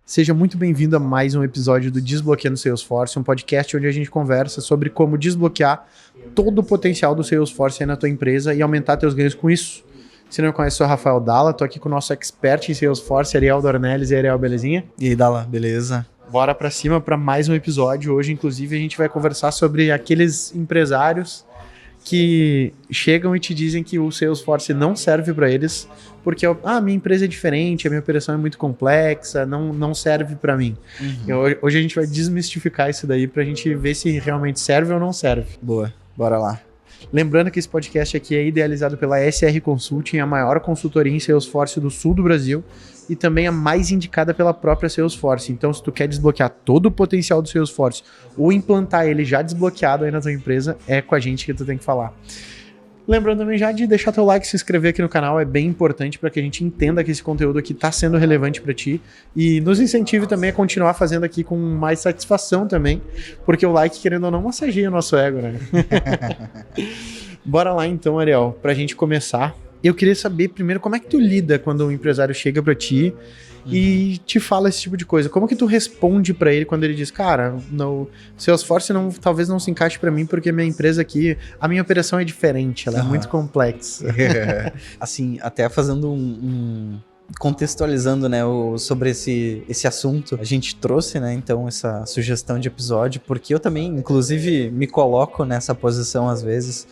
Seja muito bem-vindo a mais um episódio do Desbloqueando Salesforce, um podcast onde a gente conversa sobre como desbloquear todo o potencial do Salesforce aí na tua empresa e aumentar teus ganhos com isso. Se não me conhece, eu sou o Rafael Dalla, tô aqui com o nosso expert em Salesforce, Ariel Dornelles. E Ariel, belezinha? E aí, Dalla, beleza? Bora pra cima para mais um episódio. Hoje, inclusive, a gente vai conversar sobre aqueles empresários que chegam e te dizem que o Salesforce não serve para eles porque minha empresa é diferente, a minha operação é muito complexa, não serve para mim. Hoje a gente vai desmistificar isso daí pra gente ver se realmente serve ou não serve. Boa, bora lá. Lembrando que esse podcast aqui é idealizado pela SR Consulting, a maior consultoria em Salesforce do sul do Brasil e também a mais indicada pela própria Salesforce. Então, se tu quer desbloquear todo o potencial do Salesforce ou implantar ele já desbloqueado aí na tua empresa, é com a gente que tu tem que falar. Lembrando também já de deixar teu like e se inscrever aqui no canal, é bem importante para que a gente entenda que esse conteúdo aqui está sendo relevante para ti e nos incentive também a continuar fazendo aqui com mais satisfação também, porque o like, querendo ou não, massageia o nosso ego, né? Bora lá então, Ariel, pra gente começar. Eu queria saber primeiro como é que tu lida quando um empresário chega pra ti e te fala esse tipo de coisa. Como que tu responde pra ele quando ele diz, cara, no Salesforce talvez não se encaixe pra mim porque minha empresa aqui, a minha operação é diferente, ela é muito complexa. Assim, até fazendo contextualizando, né, sobre esse assunto, a gente trouxe, né, então essa sugestão de episódio, porque eu também, inclusive, me coloco nessa posição às vezes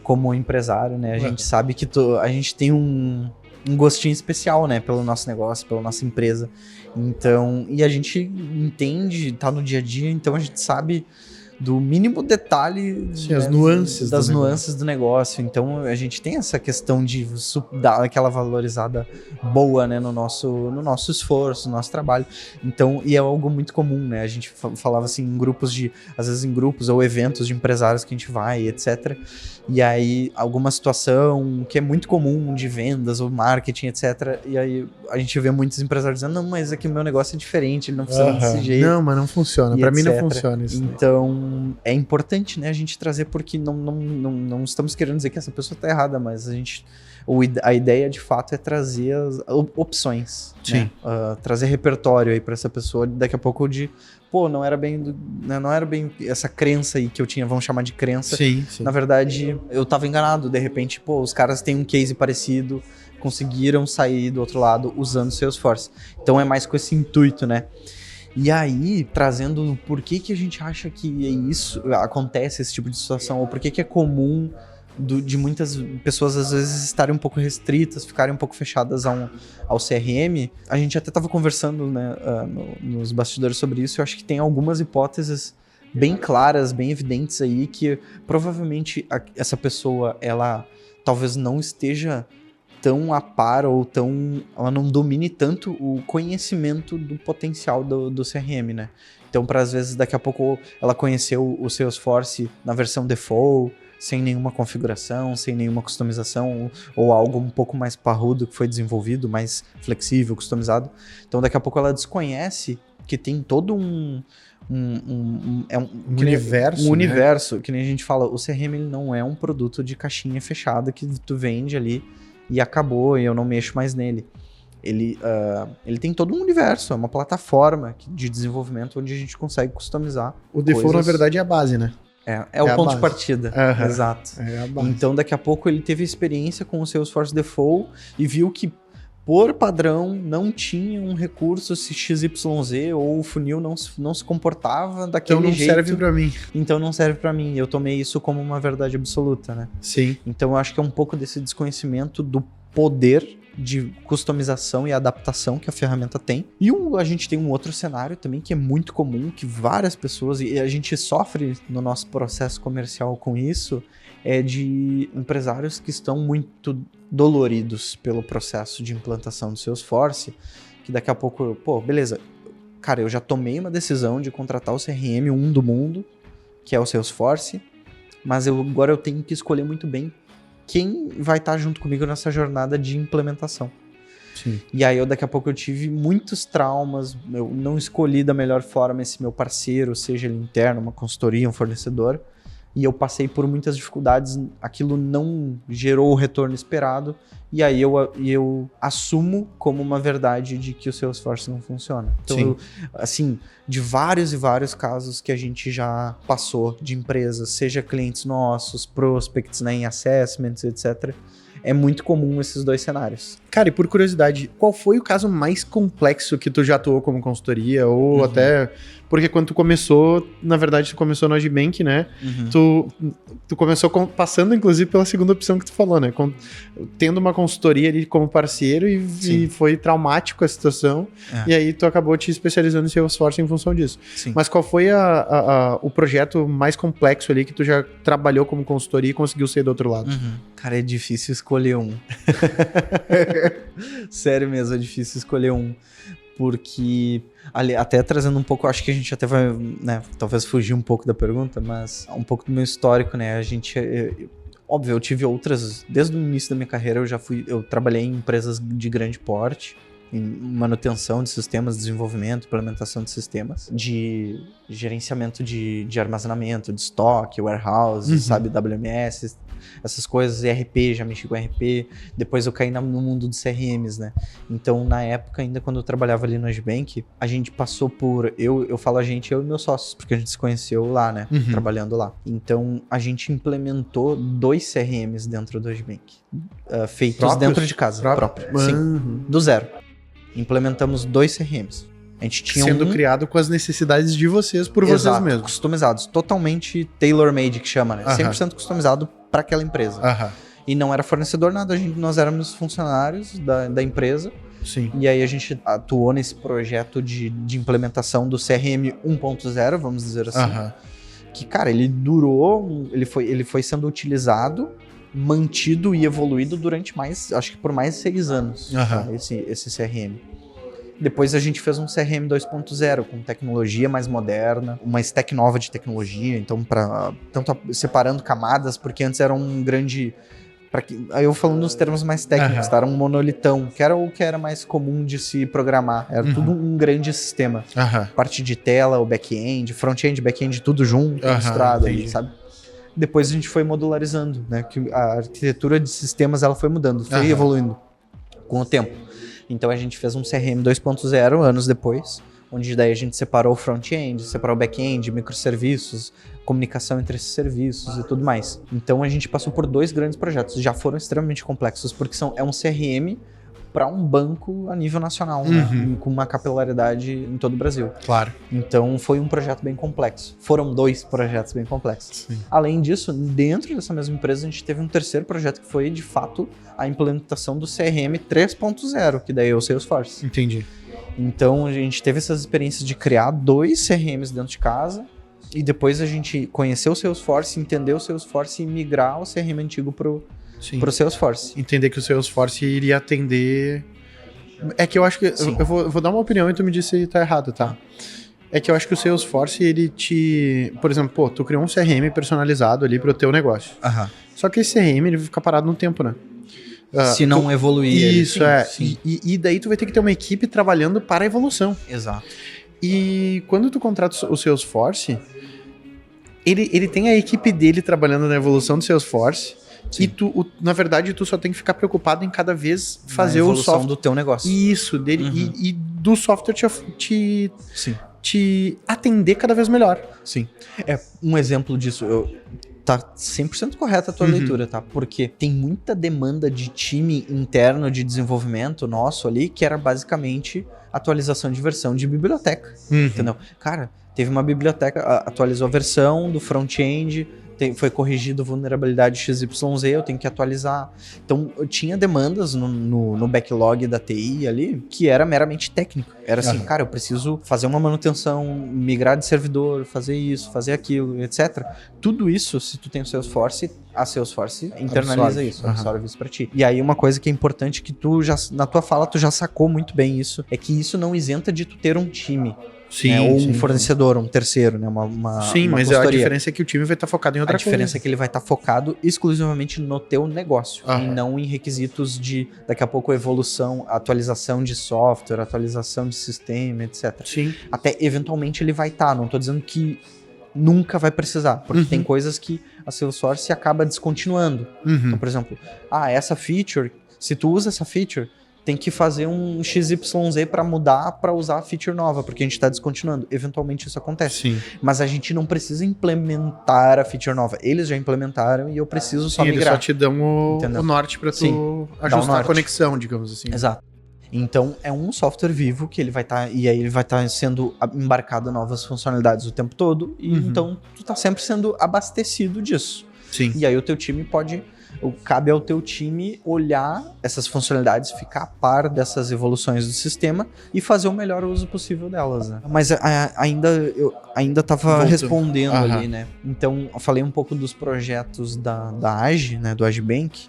como empresário, né, a gente sabe que a gente tem um gostinho especial, né, pelo nosso negócio, pela nossa empresa, então, e a gente entende, tá no dia a dia, então a gente sabe do mínimo detalhe, sim, né, as nuances das nuances do negócio. Então a gente tem essa questão de dar aquela valorizada boa, né, no nosso esforço, no nosso trabalho. Então, e é algo muito comum, né? A gente falava assim em grupos às vezes em grupos ou eventos de empresários que a gente vai, etc. E aí alguma situação que é muito comum de vendas ou marketing, etc. E aí a gente vê muitos empresários dizendo, não, mas aqui o meu negócio é diferente, ele não funciona desse jeito. Não, mas não funciona. Pra mim não funciona isso. Então, é importante, né, a gente trazer, porque não estamos querendo dizer que essa pessoa está errada, mas a ideia de fato é trazer as opções, sim, né? Trazer repertório aí para essa pessoa, daqui a pouco não era bem essa crença aí que eu tinha, vamos chamar de crença. Sim. Na verdade, eu tava enganado, de repente, os caras têm um case parecido, conseguiram sair do outro lado usando Salesforce. Então é mais com esse intuito, né? E aí, trazendo por que a gente acha que acontece esse tipo de situação, ou por que é comum de muitas pessoas às vezes estarem um pouco restritas, ficarem um pouco fechadas ao CRM, a gente até estava conversando, né, nos bastidores sobre isso. Eu acho que tem algumas hipóteses bem claras, bem evidentes aí, que provavelmente essa pessoa, ela talvez não esteja tão a par ou ela não domine tanto o conhecimento do potencial do CRM, né? Então, para às vezes, daqui a pouco ela conheceu o Salesforce na versão default, sem nenhuma configuração, sem nenhuma customização, ou algo um pouco mais parrudo que foi desenvolvido, mais flexível, customizado. Então, daqui a pouco ela desconhece que tem todo um universo, né? Que nem a gente fala, o CRM ele não é um produto de caixinha fechada que tu vende ali e acabou, e eu não mexo mais nele. Ele tem todo um universo, é uma plataforma de desenvolvimento onde a gente consegue customizar. O default, na verdade, é a base, né? É o ponto de partida, exato. É a base. Então, daqui a pouco, ele teve experiência com o Salesforce Default e viu que, por padrão, não tinha um recurso XYZ ou o funil não se comportava daquele jeito. Então não serve pra mim. Então não serve pra mim. Eu tomei isso como uma verdade absoluta, né? Sim. Então eu acho que é um pouco desse desconhecimento do poder de customização e adaptação que a ferramenta tem. E a gente tem um outro cenário também que é muito comum, que várias pessoas, e a gente sofre no nosso processo comercial com isso, é de empresários que estão muito doloridos pelo processo de implantação do Salesforce, que daqui a pouco, beleza, cara, eu já tomei uma decisão de contratar o CRM 1 do mundo, que é o Salesforce, mas agora eu tenho que escolher muito bem quem vai estar junto comigo nessa jornada de implementação. Sim. E aí daqui a pouco eu tive muitos traumas, eu não escolhi da melhor forma esse meu parceiro, seja ele interno, uma consultoria, um fornecedor, e eu passei por muitas dificuldades, aquilo não gerou o retorno esperado, e aí eu assumo como uma verdade de que o Salesforce não funciona. Então, assim, de vários e vários casos que a gente já passou de empresas, seja clientes nossos, prospects, né, em assessments, etc., é muito comum esses dois cenários. Cara, e por curiosidade, qual foi o caso mais complexo que tu já atuou como consultoria? Ou até... Porque quando tu começou, na verdade, tu começou no Agibank, né? Tu começou passando, inclusive, pela segunda opção que tu falou, né? Tendo uma consultoria ali como parceiro e foi traumático a situação. E aí tu acabou te especializando em Salesforce em função disso. Sim. Mas qual foi o projeto mais complexo ali que tu já trabalhou como consultoria e conseguiu sair do outro lado? Cara, é difícil escolher um. Sério mesmo, é difícil escolher um. Porque, ali, até trazendo um pouco, acho que a gente até vai, né, talvez fugir um pouco da pergunta, mas um pouco do meu histórico, né, óbvio, eu tive outras, desde o início da minha carreira eu trabalhei em empresas de grande porte, em manutenção de sistemas, desenvolvimento, implementação de sistemas, de gerenciamento de armazenamento, de estoque, warehouse, sabe, WMS, essas coisas, ERP, já mexi com ERP, depois eu caí no mundo dos CRMs, né? Então, na época, ainda quando eu trabalhava ali no Agibank, a gente passou por, eu falo a gente, eu e meus sócios, porque a gente se conheceu lá, né? Trabalhando lá. Então, a gente implementou 2 CRMs dentro do Agibank, feitos dentro de casa. Próprio. Sim, do zero. Implementamos 2 CRMs. A gente tinha sendo criado com as necessidades de vocês por vocês mesmos. Customizados. Totalmente tailor-made, que chama, né? 100% customizado para aquela empresa. E não era fornecedor nada, nós éramos funcionários da empresa. Sim. E aí a gente atuou nesse projeto de implementação do CRM 1.0, vamos dizer assim. Que, cara, ele durou, ele foi sendo utilizado, mantido e evoluído durante acho que por mais de 6 anos, tá? esse CRM. Depois a gente fez um CRM 2.0 com tecnologia mais moderna, uma stack nova de tecnologia, então tanto separando camadas, porque antes era um grande... Aí eu falando nos termos mais técnicos, tá? Era um monolitão, que era o que era mais comum de se programar. Era tudo um grande sistema. Parte de tela, o back-end, front-end, back-end, tudo junto, misturado ali, sabe? Depois a gente foi modularizando, né? Que a arquitetura de sistemas ela foi mudando, foi evoluindo com o tempo. Então a gente fez um CRM 2.0 anos depois, onde daí a gente separou o front-end, separou o back-end, microserviços, comunicação entre esses serviços e tudo mais. Então a gente passou por 2 grandes projetos, já foram extremamente complexos, porque é um CRM para um banco a nível nacional, né? Com uma capilaridade em todo o Brasil. Claro. Então foi um projeto bem complexo. Foram 2 projetos bem complexos. Além disso, dentro dessa mesma empresa, a gente teve um terceiro projeto que foi, de fato, a implementação do CRM 3.0, que daí é o Salesforce. Entendi. Então a gente teve essas experiências de criar 2 CRMs dentro de casa e depois a gente conheceu o Salesforce, entendeu o Salesforce e migrar o CRM antigo pro Salesforce. Entender que o Salesforce iria atender... É que eu acho que... Eu vou dar uma opinião e tu me diz se tá errado, tá? É que eu acho que o Salesforce, ele te... Por exemplo, tu criou um CRM personalizado ali pro teu negócio. Só que esse CRM, ele vai ficar parado no tempo, né? Se não evoluir. Isso, E daí tu vai ter que ter uma equipe trabalhando para a evolução. Exato. E quando tu contrata o Salesforce, ele tem a equipe dele trabalhando na evolução do Salesforce. E na verdade, tu só tem que ficar preocupado em cada vez fazer o software do teu negócio. Isso, dele e do software te atender cada vez melhor. Sim. Um exemplo disso, tá 100% correta a tua leitura, tá? Porque tem muita demanda de time interno de desenvolvimento nosso ali, que era basicamente atualização de versão de biblioteca, entendeu? Cara, teve uma biblioteca, atualizou a versão do front-end, foi corrigido vulnerabilidade XYZ, eu tenho que atualizar. Então, eu tinha demandas no backlog da TI ali, que era meramente técnico. Era assim, cara, eu preciso fazer uma manutenção, migrar de servidor, fazer isso, fazer aquilo, etc. Tudo isso, se tu tem o Salesforce, a Salesforce internaliza isso, absorve isso pra ti. E aí, uma coisa que é importante, que tu já, na tua fala, tu já sacou muito bem isso, é que isso não isenta de tu ter um time. Ou um fornecedor, um terceiro, né? Uma mas consultoria. A diferença é que o time vai estar focado em outra coisa. A diferença é que ele vai estar focado exclusivamente no teu negócio e não em requisitos de, daqui a pouco, evolução, atualização de software, atualização de sistema, etc. Sim. Até, eventualmente, ele vai estar. Não estou dizendo que nunca vai precisar, porque tem coisas que a Salesforce acaba descontinuando. Então, por exemplo, essa feature, se tu usa essa feature, tem que fazer um XYZ para mudar para usar a feature nova, porque a gente está descontinuando. Eventualmente isso acontece. Sim. Mas a gente não precisa implementar a feature nova. Eles já implementaram e eu preciso só migrar. Eles só te dão o norte para tu ajustar a conexão, digamos assim. Exato. Então, é um software vivo que ele vai estar... e aí ele vai estar sendo embarcado novas funcionalidades o tempo todo. E então, tu tá sempre sendo abastecido disso. Sim. E aí o teu time pode... cabe ao teu time olhar essas funcionalidades, ficar a par dessas evoluções do sistema e fazer o melhor uso possível delas, né? Mas eu ainda tava respondendo ali, né? Então, eu falei um pouco dos projetos da Age, né? Do Agibank.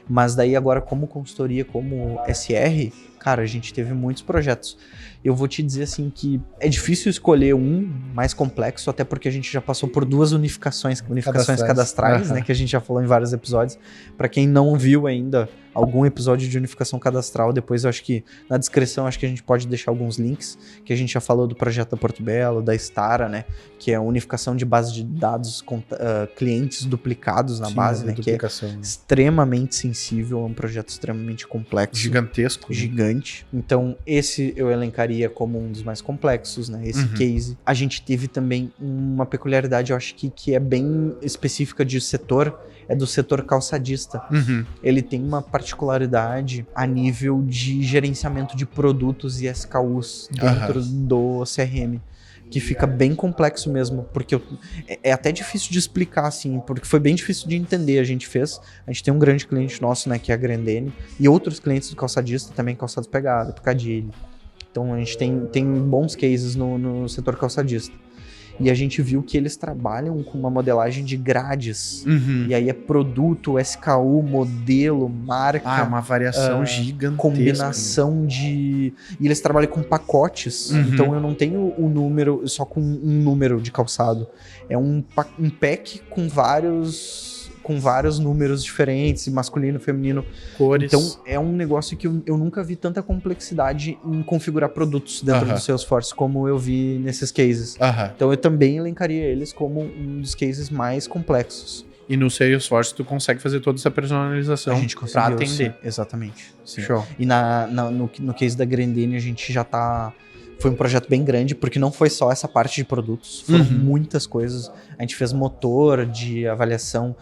Mas daí agora, como consultoria, como SR, cara, a gente teve muitos projetos. Eu vou te dizer assim que é difícil escolher um mais complexo, até porque a gente já passou por 2 unificações cadastrais, né, que a gente já falou em vários episódios. Para quem não viu ainda algum episódio de unificação cadastral, depois eu acho que na descrição acho que a gente pode deixar alguns links, que a gente já falou do projeto da Porto Belo, da Stara, né, que é a unificação de base de dados com clientes duplicados na base, né, que é extremamente sensível, é um projeto extremamente complexo. Gigantesco. Gigante. Então, esse eu elencaria como um dos mais complexos, né? Esse case. A gente teve também uma peculiaridade, eu acho que é bem específica de setor, é do setor calçadista. Ele tem uma particularidade a nível de gerenciamento de produtos e SKUs dentro do CRM. Que fica bem complexo mesmo, porque é até difícil de explicar, assim, porque foi bem difícil de entender. A gente tem um grande cliente nosso, né, que é a Grendene, e outros clientes do calçadista também, Calçados Pegada, Picadilly. Então a gente tem bons cases no setor calçadista. E a gente viu que eles trabalham com uma modelagem de grades. E aí é produto, SKU, modelo, marca. Uma variação gigantesca. Combinação de... E eles trabalham com pacotes. Então eu não tenho o número, só com um número de calçado. É um pack com vários números diferentes, masculino, feminino. Cores. Então, é um negócio que eu nunca vi tanta complexidade em configurar produtos dentro do Salesforce como eu vi nesses cases. Então, eu também elencaria eles como um dos cases mais complexos. E no Salesforce, tu consegue fazer toda essa personalização para atender. Sim, exatamente. Sim. Show. E no case da Grendene, a gente já tá... Foi um projeto bem grande, porque não foi só essa parte de produtos, foram muitas coisas. A gente fez motor de avaliação,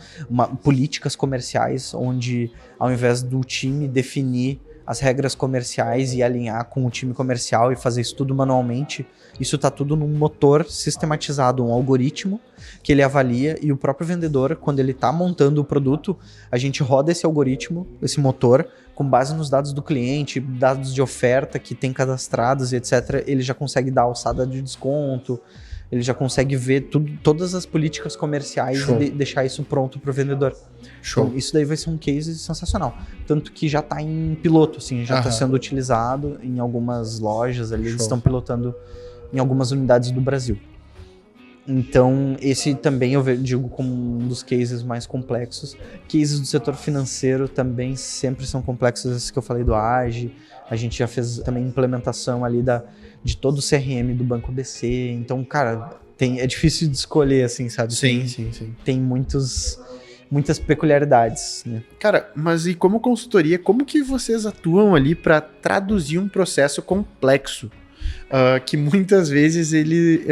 políticas comerciais, onde ao invés do time definir as regras comerciais e alinhar com o time comercial e fazer isso tudo manualmente, isso tá tudo num motor sistematizado, um algoritmo que ele avalia, e o próprio vendedor, quando ele tá montando o produto, a gente roda esse algoritmo, esse motor, com base nos dados do cliente, dados de oferta que tem cadastrados e etc, ele já consegue dar alçada de desconto, ele já consegue ver todas as políticas comerciais e deixar isso pronto para o vendedor. Show. Então, isso daí vai ser um case sensacional. Tanto que já está em piloto, assim, já está sendo utilizado em algumas lojas ali, eles estão pilotando em algumas unidades do Brasil. Então, esse também eu digo como um dos cases mais complexos. Cases do setor financeiro também sempre são complexos, esses que eu falei do Age. A gente já fez também implementação ali de todo o CRM do Banco ABC. Então, cara, é difícil de escolher, assim, sabe? Sim. Tem muitas peculiaridades, né? Cara, mas e como consultoria, como que vocês atuam ali para traduzir um processo complexo? Que muitas vezes ele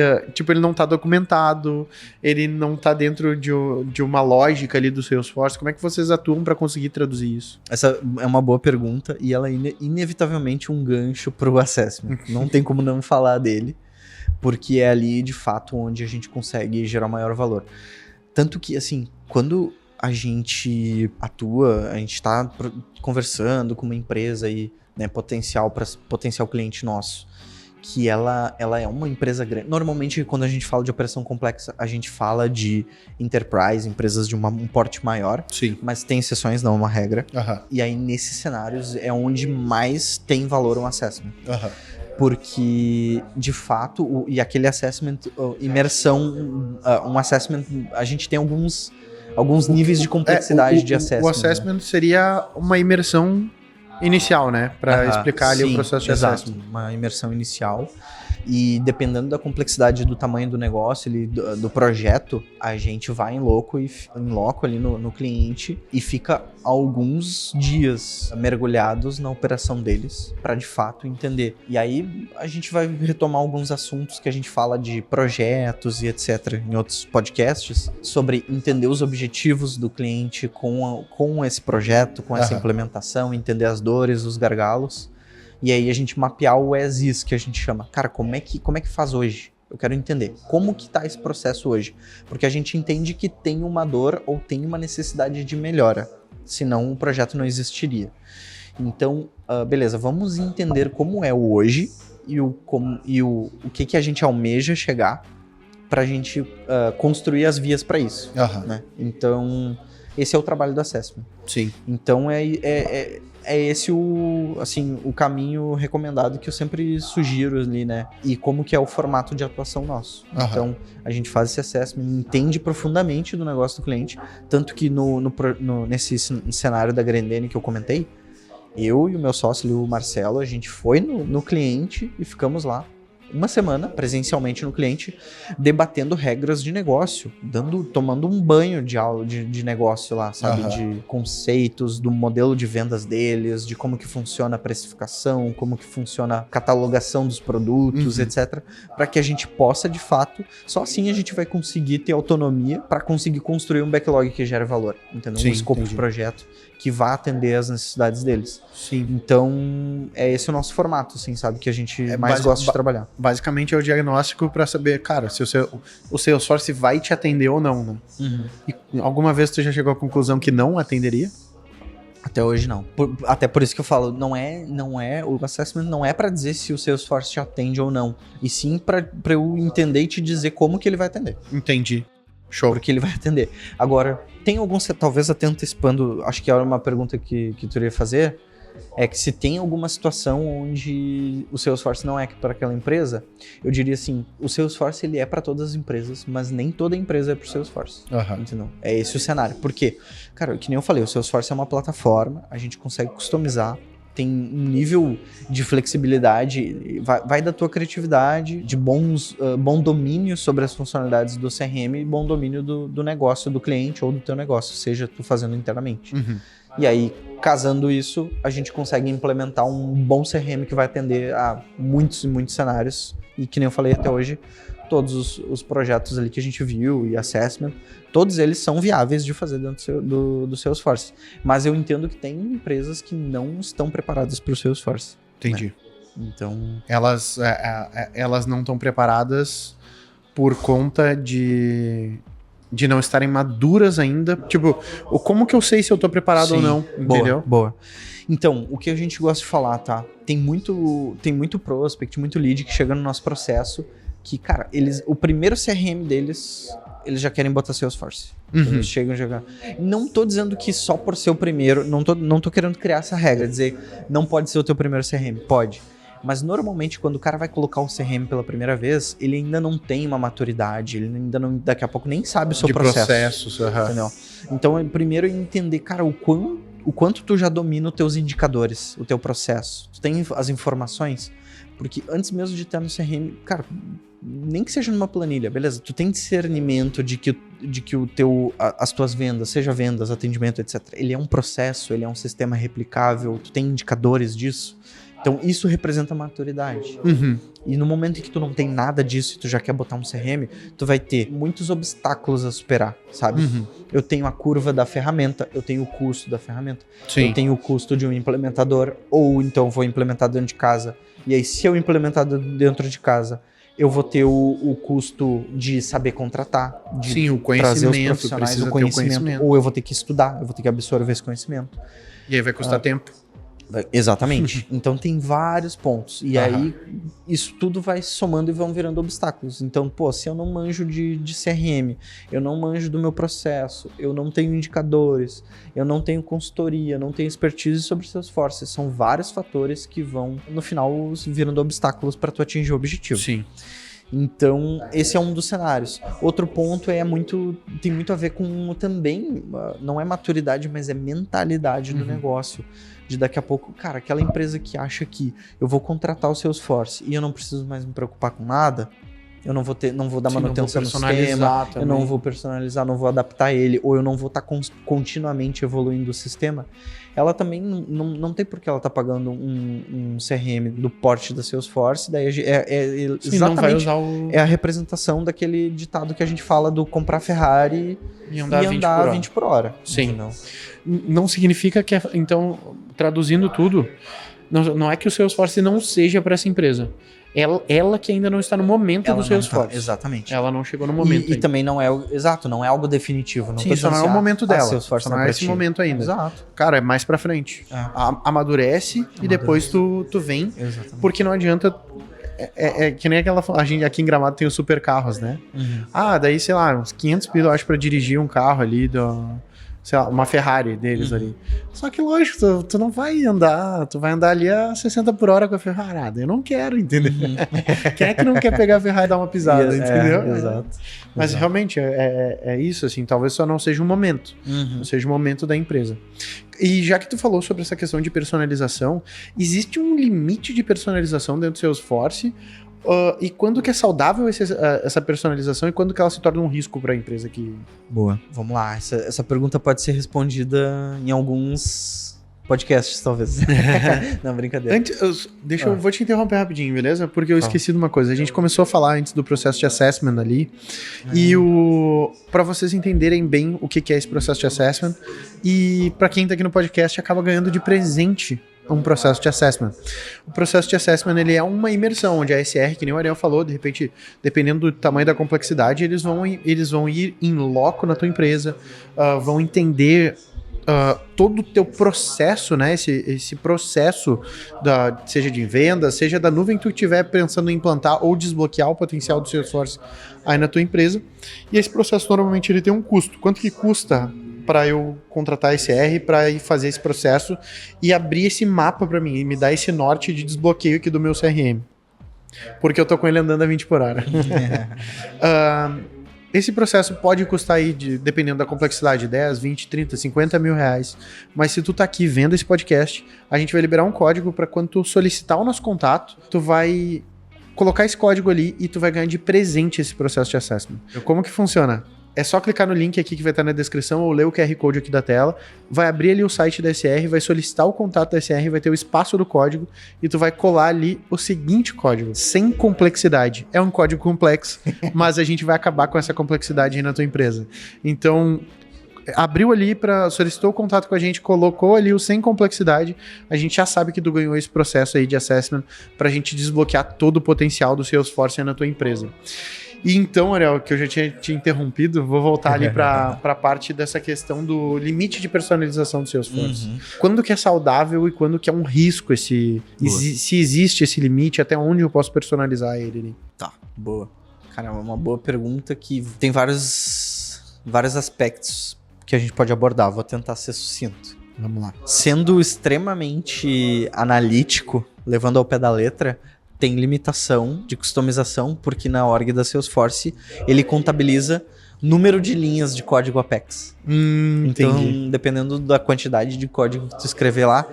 não tá documentado, ele não tá dentro de uma lógica ali do Salesforce. Como é que vocês atuam para conseguir traduzir isso? Essa é uma boa pergunta e ela é inevitavelmente um gancho para o assessment. Não tem como não falar dele, porque é ali de fato onde a gente consegue gerar maior valor. Tanto que, assim, quando a gente atua, a gente está conversando com uma empresa aí, né, potencial cliente nosso, que ela é uma empresa grande. Normalmente, quando a gente fala de operação complexa, a gente fala de enterprise, empresas de um porte maior. Sim. Mas tem exceções, não é uma regra. E aí, nesses cenários, é onde mais tem valor um assessment. Porque, de fato, e aquele assessment, imersão, um assessment, a gente tem alguns níveis de complexidade de assessment. O assessment, né, seria uma imersão inicial, né? Para explicar ali o processo de assessment. Uma imersão inicial. E dependendo da complexidade do tamanho do negócio, do projeto, a gente vai em loco ali no cliente e fica alguns dias mergulhados na operação deles para de fato entender. E aí a gente vai retomar alguns assuntos que a gente fala de projetos e etc. em outros podcasts, sobre entender os objetivos do cliente com esse projeto, com essa implementação, entender as dores, os gargalos. E aí a gente mapear o as is, que a gente chama. Cara, como é que faz hoje? Eu quero entender. Como que tá esse processo hoje? Porque a gente entende que tem uma dor ou tem uma necessidade de melhora. Senão o projeto não existiria. Então, beleza, vamos entender como é o hoje e o que a gente almeja chegar para a gente construir as vias para isso. Né? Então, esse é o trabalho do assessment. Sim. Então, é esse o caminho recomendado que eu sempre sugiro ali, né? E como que é o formato de atuação nosso. Então, a gente faz esse assessment, entende profundamente do negócio do cliente, tanto que nesse cenário da Grendene que eu comentei, eu e o meu sócio, o Marcelo, a gente foi no cliente e ficamos lá uma semana presencialmente no cliente, debatendo regras de negócio, tomando um banho de aula de negócio lá, sabe? De conceitos, do modelo de vendas deles, de como que funciona a precificação, como que funciona a catalogação dos produtos, etc. Para que a gente possa, de fato, só assim a gente vai conseguir ter autonomia para conseguir construir um backlog que gere valor, entendeu? Um escopo de projeto que vá atender as necessidades deles. Sim. Então, é esse o nosso formato, assim, sabe? Que a gente mais gosta de trabalhar. Basicamente é o diagnóstico para saber, cara, se o Salesforce vai te atender ou não, né? E alguma vez tu já chegou à conclusão que não atenderia? Até hoje não. Até por isso que eu falo, o assessment não é para dizer se o Salesforce te atende ou não, e sim para eu entender e te dizer como que ele vai atender. Entendi. Show. Porque ele vai atender. Agora, tem alguns, talvez até antecipando, acho que era uma pergunta que tu iria fazer, é que se tem alguma situação onde o Salesforce não é para aquela empresa, eu diria assim, o Salesforce ele é para todas as empresas, mas nem toda empresa é para o Salesforce. Entendeu? É esse o cenário. Por quê? Cara, que nem eu falei, o Salesforce é uma plataforma, a gente consegue customizar, tem um nível de flexibilidade, vai da tua criatividade, de bom domínio sobre as funcionalidades do CRM e bom domínio do negócio do cliente ou do teu negócio, seja tu fazendo internamente. E aí, casando isso, a gente consegue implementar um bom CRM que vai atender a muitos e muitos cenários. E que nem eu falei até hoje, todos os projetos ali que a gente viu e assessment, todos eles são viáveis de fazer dentro do Salesforce. Mas eu entendo que tem empresas que não estão preparadas para o Salesforce. Entendi. Né? Então... Elas não estão preparadas por conta de não estarem maduras ainda. Tipo, como que eu sei se eu tô preparado ou não? Entendeu? Boa. Então, o que a gente gosta de falar, tá? Tem muito prospect, muito lead que chega no nosso processo que, cara, o primeiro CRM deles, eles já querem botar Salesforce. Eles chegam a jogar. Não tô dizendo que só por ser o primeiro, não tô querendo criar essa regra, dizer, não pode ser o teu primeiro CRM. Pode. Mas normalmente quando o cara vai colocar o CRM pela primeira vez, ele ainda não tem uma maturidade, ele ainda não, daqui a pouco nem sabe o seu processo. Processos, entendeu? Então, primeiro é entender, cara, o quanto tu já domina os teus indicadores, o teu processo. Tu tem as informações? Porque antes mesmo de estar no CRM, cara, nem que seja numa planilha, beleza? Tu tem discernimento de que as tuas vendas, seja vendas, atendimento, etc. Ele é um processo, ele é um sistema replicável, tu tem indicadores disso. Então, isso representa maturidade. E no momento em que tu não tem nada disso e tu já quer botar um CRM, tu vai ter muitos obstáculos a superar, sabe? Eu tenho a curva da ferramenta, eu tenho o custo da ferramenta, eu tenho o custo de um implementador, ou então vou implementar dentro de casa. E aí, se eu implementar dentro de casa, eu vou ter o custo de saber contratar, de o trazer os profissionais, o conhecimento, ou eu vou ter que estudar, eu vou ter que absorver esse conhecimento. E aí vai custar tempo. Exatamente. Então tem vários pontos. E aí isso tudo vai somando e vão virando obstáculos. Então, se eu não manjo de CRM, eu não manjo do meu processo, eu não tenho indicadores, eu não tenho consultoria, não tenho expertise sobre Salesforce. São vários fatores que vão, no final, virando obstáculos para tu atingir o objetivo. Sim. Então, esse é um dos cenários. Outro ponto tem muito a ver com também, não é maturidade, mas é mentalidade do negócio. De daqui a pouco, cara, aquela empresa que acha que eu vou contratar o Salesforce e eu não preciso mais me preocupar com nada, eu não vou dar manutenção no sistema, eu não vou personalizar, não vou adaptar ele, ou eu não vou estar continuamente evoluindo o sistema, ela também não tem por que ela tá pagando um CRM do porte da Salesforce, daí exatamente é a representação daquele ditado que a gente fala do comprar Ferrari e andar 20 por hora. Sim. Não significa que, então, traduzindo tudo, não é que o Salesforce não seja para essa empresa. Ela que ainda não está no momento do Salesforce. Exatamente. Ela não chegou no momento. E também não é algo definitivo. Sim, só não é o momento dela. Salesforce não é esse momento ainda. Exato. Cara, é mais pra frente. Amadurece e depois tu vem. Exatamente. Porque não adianta... É que nem a gente aqui em Gramado tem os super carros, né? Daí, sei lá, uns 500 pila, eu acho, pra dirigir um carro ali sei lá, uma Ferrari deles ali. Só que, lógico, tu não vai andar, tu vai andar ali a 60 por hora com a Ferrari. Eu não quero, entendeu? Quem é que não quer pegar a Ferrari e dar uma pisada, entendeu? Exato. Mas realmente é isso, assim, talvez só não seja um momento. Não seja o momento da empresa. E já que tu falou sobre essa questão de personalização, existe um limite de personalização dentro do Salesforce? E quando que é saudável essa personalização e quando que ela se torna um risco para a empresa que... Boa, vamos lá. Essa pergunta pode ser respondida em alguns podcasts, talvez. Não, brincadeira. Eu vou te interromper rapidinho, beleza? Porque eu esqueci de uma coisa. A gente começou a falar antes do processo de assessment ali. E para vocês entenderem bem o que é esse processo de assessment, e para quem tá aqui no podcast acaba ganhando de presente um processo de assessment. O processo de assessment, ele é uma imersão, onde a SR, que nem o Ariel falou, de repente, dependendo do tamanho da complexidade, eles vão ir em loco na tua empresa, vão entender todo o teu processo, né? Esse processo, seja de venda, seja da nuvem que tu estiver pensando em implantar ou desbloquear o potencial do Salesforce aí na tua empresa. E esse processo, normalmente, ele tem um custo. Quanto que custa para eu contratar esse SR, para ir fazer esse processo e abrir esse mapa para mim, e me dar esse norte de desbloqueio aqui do meu CRM. Porque eu tô com ele andando a 20 por hora. Esse processo pode custar aí, dependendo da complexidade, 10, 20, 30, 50 mil reais. Mas se tu tá aqui vendo esse podcast, a gente vai liberar um código para quando tu solicitar o nosso contato, tu vai colocar esse código ali e tu vai ganhar de presente esse processo de assessment. Como que funciona? É só clicar no link aqui que vai estar na descrição ou ler o QR Code aqui da tela, vai abrir ali o site da SR, vai solicitar o contato da SR, vai ter o espaço do código e tu vai colar ali o seguinte código, sem complexidade. É um código complexo, mas a gente vai acabar com essa complexidade aí na tua empresa. Então, abriu ali, solicitou o contato com a gente, colocou ali o sem complexidade, a gente já sabe que tu ganhou esse processo aí de assessment pra gente desbloquear todo o potencial do Salesforce aí na tua empresa. E então, Ariel, que eu já tinha te interrompido, vou voltar ali para a parte dessa questão do limite de personalização do Salesforce. Quando que é saudável e quando que é um risco se existe esse limite, até onde eu posso personalizar ele ali? Tá, boa. Cara, é uma boa pergunta que tem vários aspectos que a gente pode abordar. Vou tentar ser sucinto. Vamos lá. Sendo extremamente analítico, levando ao pé da letra, tem limitação de customização, porque na org da Salesforce ele contabiliza número de linhas de código Apex. Então, dependendo da quantidade de código que tu escrever lá,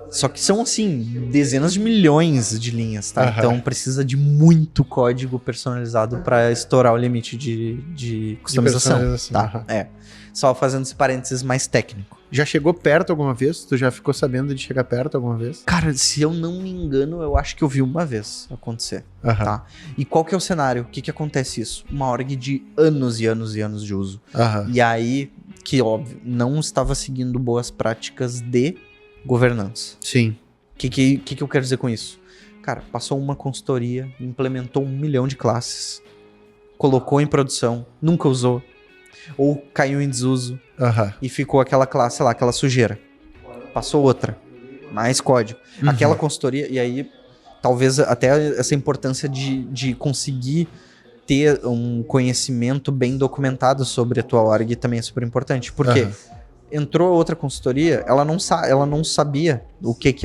só que são, assim, dezenas de milhões de linhas, tá? Então, precisa de muito código personalizado para estourar o limite de customização, tá? Só fazendo esse parênteses mais técnico. Já chegou perto alguma vez? Tu já ficou sabendo de chegar perto alguma vez? Cara, se eu não me engano, eu acho que eu vi uma vez acontecer, tá? E qual que é o cenário? O que acontece isso? Uma org de anos e anos e anos de uso. E aí, que óbvio, não estava seguindo boas práticas de governança. Sim. O que eu quero dizer com isso? Cara, passou uma consultoria, implementou 1 milhão de classes, colocou em produção, nunca usou, ou caiu em desuso e ficou aquela classe lá, aquela sujeira. Passou outra, mais código. Aquela consultoria, e aí talvez até essa importância de conseguir ter um conhecimento bem documentado sobre a tua org também é super importante. Porque entrou outra consultoria, ela não sabia o que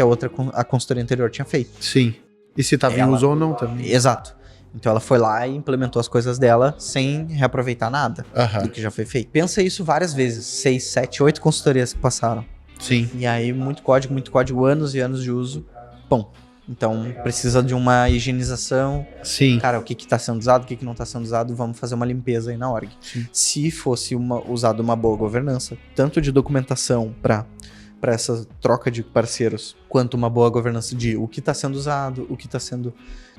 a consultoria anterior tinha feito. Sim. E se estava em uso ou não também. Exato. Então ela foi lá e implementou as coisas dela sem reaproveitar nada Aham. do que já foi feito. Pensa isso várias vezes, 6, 7, 8 consultorias que passaram. Sim. E aí muito código, anos e anos de uso, pum. Então precisa de uma higienização. Sim. Cara, o que está sendo usado, o que não está sendo usado, vamos fazer uma limpeza aí na org. Sim. Se fosse usado uma boa governança, tanto de documentação para essa troca de parceiros, quanto uma boa governança de o que está sendo usado, o que está sendo,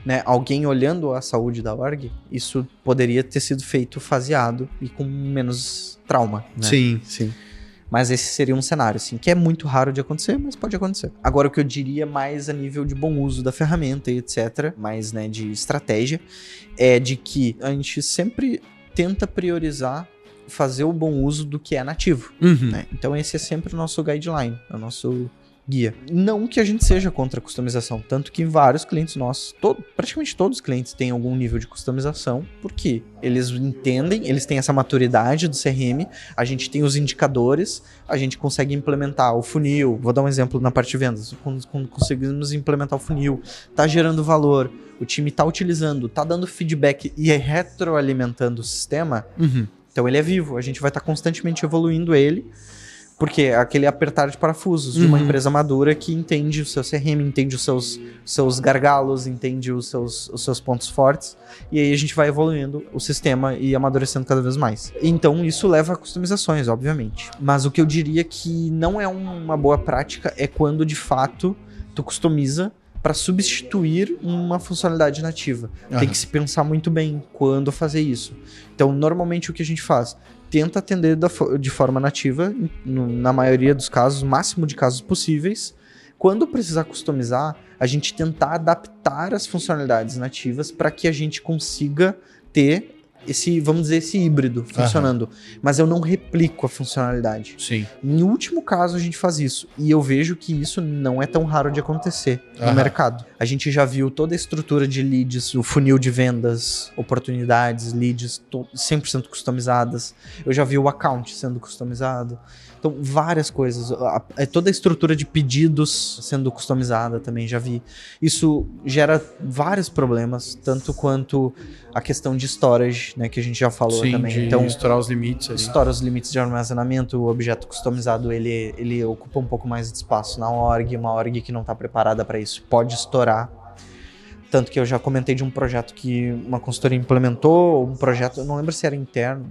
né, alguém olhando a saúde da org, isso poderia ter sido feito faseado e com menos trauma, né? Sim, sim. Mas esse seria um cenário, assim, que é muito raro de acontecer, mas pode acontecer. Agora, o que eu diria mais a nível de bom uso da ferramenta e etc., mais, né, de estratégia, é de que a gente sempre tenta priorizar fazer o bom uso do que é nativo. Uhum. Né? Então, esse é sempre o nosso guideline, o nosso guia. Não que a gente seja contra a customização, tanto que vários clientes nossos, praticamente todos os clientes têm algum nível de customização, porque eles entendem, eles têm essa maturidade do CRM, a gente tem os indicadores, a gente consegue implementar o funil, vou dar um exemplo na parte de vendas, quando conseguimos implementar o funil, tá gerando valor, o time tá utilizando, tá dando feedback e retroalimentando o sistema, então ele é vivo, a gente vai estar constantemente evoluindo ele, porque é aquele apertar de parafusos de uma empresa madura que entende o seu CRM, entende os seus gargalos, entende os seus pontos fortes, e aí a gente vai evoluindo o sistema e amadurecendo cada vez mais. Então isso leva a customizações, obviamente. Mas o que eu diria que não é uma boa prática é quando de fato tu customiza para substituir uma funcionalidade nativa. Tem que se pensar muito bem quando fazer isso. Então normalmente o que a gente faz? Tenta atender de forma nativa, na maioria dos casos, o máximo de casos possíveis. Quando precisar customizar, a gente tentar adaptar as funcionalidades nativas para que a gente consiga ter esse, vamos dizer, esse híbrido funcionando. Mas eu não replico a funcionalidade. Sim. Em último caso, a gente faz isso. E eu vejo que isso não é tão raro de acontecer no mercado. A gente já viu toda a estrutura de leads, o funil de vendas, oportunidades, leads 100% customizadas. Eu já vi o account sendo customizado. Então, várias coisas. Toda a estrutura de pedidos sendo customizada também já vi. Isso gera vários problemas, tanto quanto a questão de storage, né, que a gente já falou também. De então, estourar os limites ali. Estoura os limites de armazenamento, o objeto customizado ele ocupa um pouco mais de espaço na org, uma org que não está preparada para isso pode estourar. Tanto que eu já comentei de um projeto que uma consultoria implementou, um projeto, eu não lembro se era interno.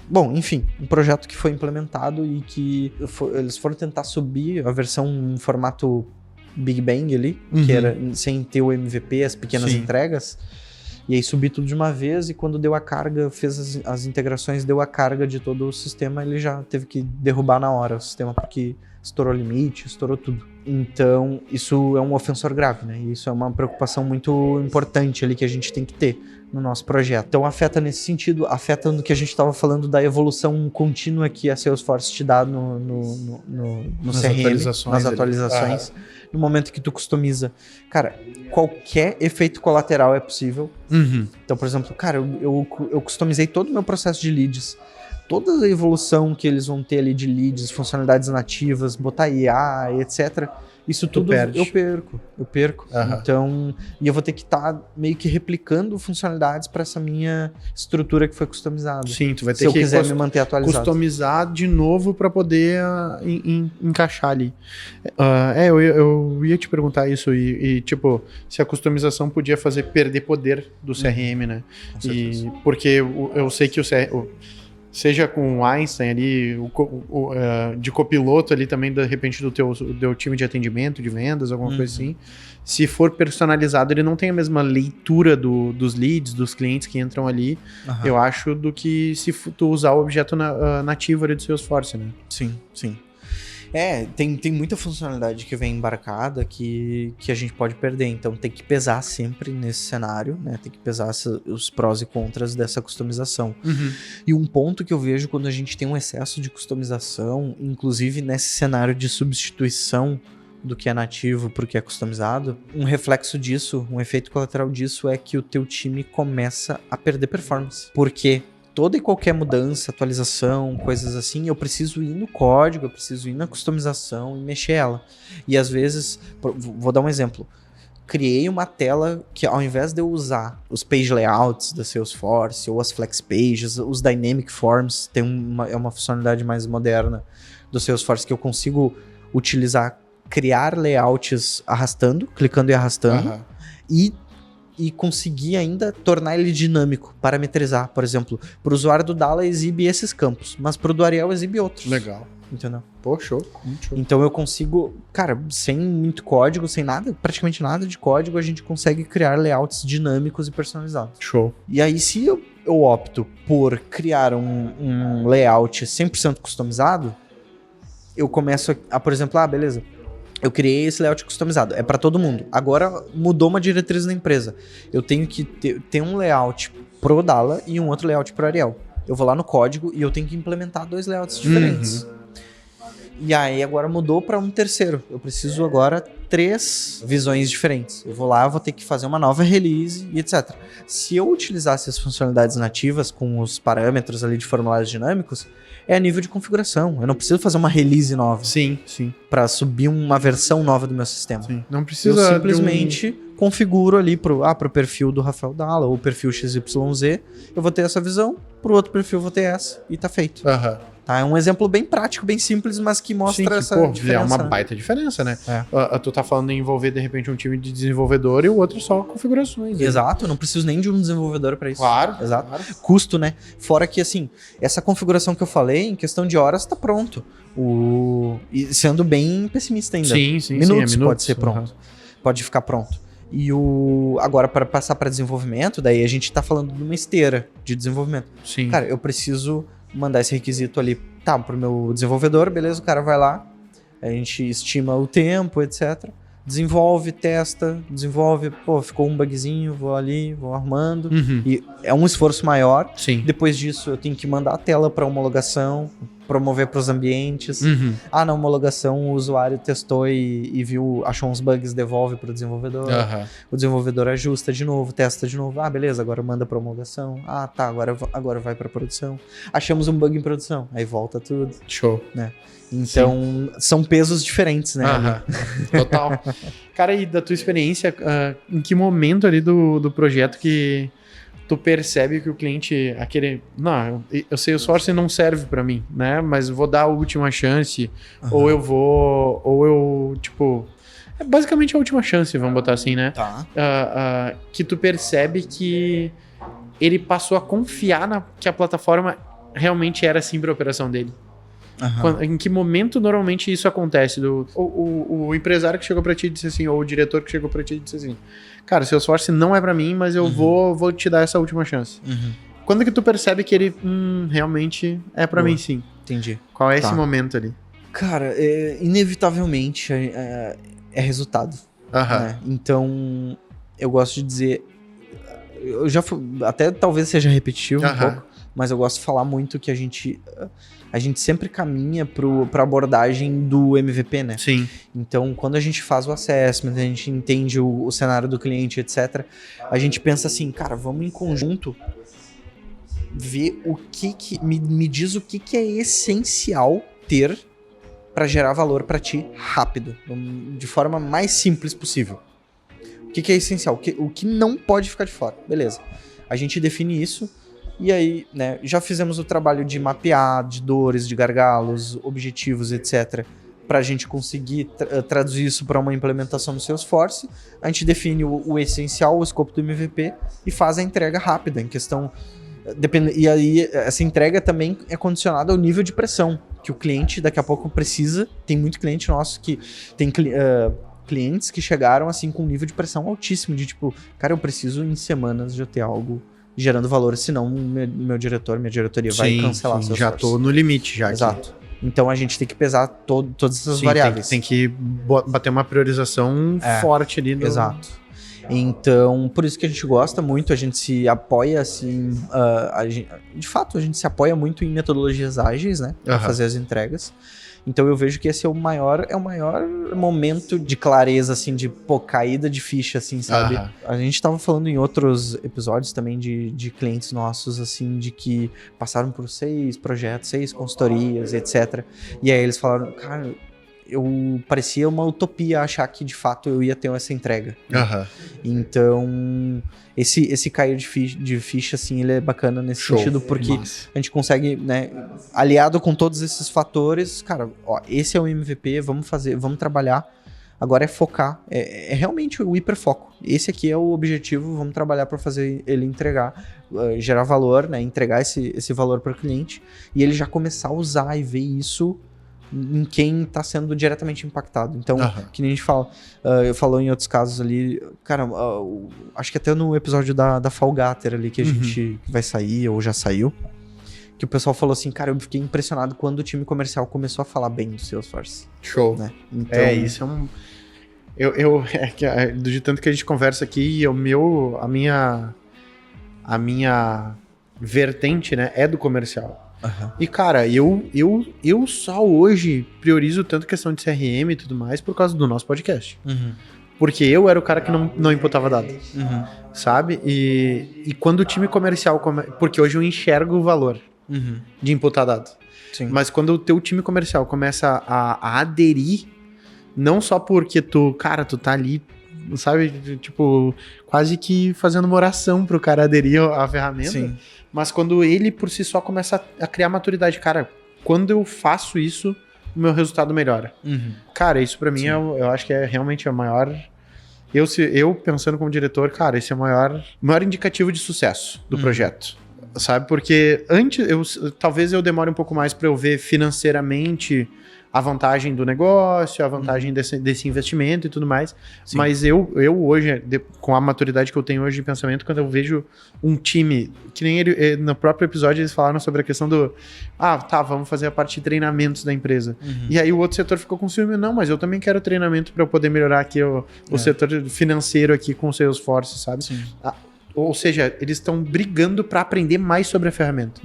Bom, enfim, um projeto que foi implementado e que eles foram tentar subir a versão em formato Big Bang ali, que era sem ter o MVP, as pequenas entregas. E aí subir tudo de uma vez e quando deu a carga, fez as integrações, deu a carga de todo o sistema, ele já teve que derrubar na hora o sistema porque estourou o limite, estourou tudo. Então, isso é um ofensor grave, né? E isso é uma preocupação muito importante ali que a gente tem que ter no nosso projeto. Então, afeta nesse sentido, afeta no que a gente estava falando da evolução contínua que a Salesforce te dá no nas CRM, nas atualizações. No momento que tu customiza. Cara, qualquer efeito colateral é possível. Então, por exemplo, cara, eu customizei todo o meu processo de leads. Toda a evolução que eles vão ter ali de leads, funcionalidades nativas, botar IA, etc. Isso tudo eu perco. Então, e eu vou ter que estar meio que replicando funcionalidades para essa minha estrutura que foi customizada. Sim, tu vai ter se eu quiser me manter atualizado. Customizar de novo para poder encaixar ali. Eu ia te perguntar isso e tipo, se a customização podia fazer perder poder do CRM, né? E porque eu sei que seja com o Einstein ali, de copiloto ali também, de repente, do teu time de atendimento, de vendas, alguma coisa assim. Se for personalizado, ele não tem a mesma leitura dos leads, dos clientes que entram ali, eu acho, do que se tu usar o objeto nativo ali do Salesforce, né? Sim. Tem muita funcionalidade que vem embarcada que a gente pode perder, então tem que pesar sempre nesse cenário, né? Tem que pesar os prós e contras dessa customização. E um ponto que eu vejo quando a gente tem um excesso de customização, inclusive nesse cenário de substituição do que é nativo para o que é customizado, um reflexo disso, um efeito colateral disso é que o teu time começa a perder performance. Por quê? Toda e qualquer mudança, atualização, coisas assim, eu preciso ir no código, eu preciso ir na customização e mexer ela. E às vezes, vou dar um exemplo. criei uma tela que, ao invés de eu usar os page layouts da Salesforce ou as flex pages, os dynamic forms, é uma funcionalidade mais moderna do Salesforce que eu consigo utilizar, criar layouts arrastando, clicando e arrastando, e conseguir ainda tornar ele dinâmico, parametrizar. Por exemplo, para o usuário do Dala exibe esses campos, mas para o do Ariel exibe outros. Legal. Entendeu? Pô, show. Muito show. Então eu consigo, cara, sem muito código, sem nada, praticamente nada de código, a gente consegue criar layouts dinâmicos e personalizados. Show. E aí, se eu opto por criar um layout 100% customizado, eu começo a, por exemplo, beleza, eu criei esse layout customizado, é para todo mundo. Agora mudou uma diretriz na empresa. Eu tenho que ter um layout pro Dala e um outro layout pro Ariel. Eu vou lá no código e eu tenho que implementar 2 layouts diferentes. E aí agora mudou para um terceiro. Eu preciso agora 3 visões diferentes. Eu vou lá, vou ter que fazer uma nova release e etc. Se eu utilizasse as funcionalidades nativas com os parâmetros ali de formulários dinâmicos, é a nível de configuração. Eu não preciso fazer uma release nova. Sim, sim. Para subir uma versão nova do meu sistema. Sim. Não precisa. Eu simplesmente configuro ali pro perfil do Rafael Dalla ou perfil XYZ. Eu vou ter essa visão, pro outro perfil eu vou ter essa e tá feito. Tá? É um exemplo bem prático, bem simples, mas que mostra essa diferença. É uma baita diferença, né? Tu tá falando em envolver, de repente, um time de desenvolvedor e o outro só configurações. Exato, eu não preciso nem de um desenvolvedor para isso. Claro. Exato. Claro. Custo, né? Fora que, assim, essa configuração que eu falei, em questão de horas, tá pronto. E sendo bem pessimista ainda. Sim. Minutos pode ser pronto. Pode ficar pronto. E agora, para passar para desenvolvimento, daí a gente tá falando de uma esteira de desenvolvimento. Sim. Cara, eu preciso mandar esse requisito ali, pro meu desenvolvedor, beleza, o cara vai lá, a gente estima o tempo, etc. Desenvolve, testa, ficou um bugzinho, vou ali, vou arrumando. E é um esforço maior. Sim. Depois disso, eu tenho que mandar a tela para homologação, promover para os ambientes. Na homologação, o usuário testou e viu, achou uns bugs, devolve para o desenvolvedor. O desenvolvedor ajusta de novo, testa de novo. Beleza, agora manda para homologação. Agora vai para produção. Achamos um bug em produção, aí volta tudo. Show. Né? Então, são pesos diferentes, né? Total. Cara, e da tua experiência, em que momento ali do projeto que tu percebe que o cliente não, eu sei, o Salesforce não serve pra mim, né? Mas vou dar a última chance, ou eu, tipo... É basicamente a última chance, vamos botar assim, né? Tá. Que tu percebe que ele passou a confiar que a plataforma realmente era assim pra operação dele. Em que momento normalmente isso acontece? O empresário que chegou pra ti e disse assim, ou o diretor que chegou pra ti e disse assim, cara, o Salesforce não é pra mim, mas eu vou te dar essa última chance. Quando que tu percebe que ele realmente é pra mim, sim? Entendi. Qual é esse momento ali? Cara, inevitavelmente é resultado. Né? Então, eu gosto de dizer, eu já até talvez seja repetitivo um pouco, mas eu gosto de falar muito que a gente sempre caminha pra abordagem do MVP, né? Sim. Então, quando a gente faz o assessment, a gente entende o cenário do cliente, etc., a gente pensa assim, cara, vamos em conjunto ver o que me diz o que é essencial ter para gerar valor para ti rápido, de forma mais simples possível. O que é essencial? O que não pode ficar de fora. Beleza. A gente define isso. E aí, né, já fizemos o trabalho de mapear, de dores, de gargalos, objetivos, etc. Para a gente conseguir traduzir isso para uma implementação no Salesforce. A gente define o essencial, o escopo do MVP e faz a entrega rápida, em questão... E aí, essa entrega também é condicionada ao nível de pressão, que o cliente daqui a pouco precisa. Tem muito cliente nosso que tem clientes que chegaram assim com um nível de pressão altíssimo, de tipo, cara, eu preciso em semanas já ter algo gerando valor, senão meu diretor, minha diretoria vai cancelar o já tô no limite já. Exato. Então a gente tem que pesar todas essas variáveis. Tem que bater uma priorização forte ali. Exato. Então, por isso que a gente gosta muito, a gente se apoia assim, de fato, a gente se apoia muito em metodologias ágeis, né, para fazer as entregas. Então eu vejo que esse é o maior momento de clareza, assim, de caída de ficha, assim, sabe? A gente tava falando em outros episódios também de clientes nossos, assim, de que passaram por 6 projetos, 6 consultorias, etc. E aí eles falaram, cara, parecia uma utopia achar que de fato eu ia ter essa entrega. Aham. Então, esse cair de ficha, assim, ele é bacana nesse sentido, porque Massa. a gente consegue, né, aliado com todos esses fatores, cara, ó, esse é o MVP, vamos trabalhar. Agora é focar, é realmente o hiperfoco. Esse aqui é o objetivo, vamos trabalhar para fazer ele entregar, gerar valor, né, entregar esse valor para o cliente, e ele já começar a usar e ver isso em quem está sendo diretamente impactado. Então, que nem a gente fala, eu falou em outros casos ali, cara, acho que até no episódio da Falgater ali, que a gente vai sair, ou já saiu, que o pessoal falou assim, cara, eu fiquei impressionado quando o time comercial começou a falar bem do Salesforce. Show. Né? Então, Isso é um... de tanto que a gente conversa aqui, a minha vertente, né, é do comercial. E, cara, eu só hoje priorizo tanto questão de CRM e tudo mais por causa do nosso podcast. Porque eu era o cara que não imputava dado. Sabe? E quando o time comercial... Porque hoje eu enxergo o valor de imputar dado. Sim. Mas quando o teu time comercial começa a aderir, não só porque tu tá ali, sabe? Tipo, quase que fazendo uma oração pro cara aderir à ferramenta. Sim. Mas quando ele, por si só, começa a criar maturidade. Cara, quando eu faço isso, o meu resultado melhora. Cara, isso pra mim, eu acho que é realmente a maior... Eu pensando como diretor, cara, esse é o maior indicativo de sucesso do projeto. Sabe? Porque talvez eu demore um pouco mais pra eu ver financeiramente a vantagem do negócio, a vantagem desse investimento e tudo mais. Sim. Mas eu hoje, com a maturidade que eu tenho hoje de pensamento, quando eu vejo um time, que nem no próprio episódio eles falaram sobre a questão do vamos fazer a parte de treinamentos da empresa. E aí o outro setor ficou com ciúme, não, mas eu também quero treinamento para eu poder melhorar aqui o setor financeiro aqui com o Salesforce, sabe? Sim. Ou seja, eles estão brigando para aprender mais sobre a ferramenta.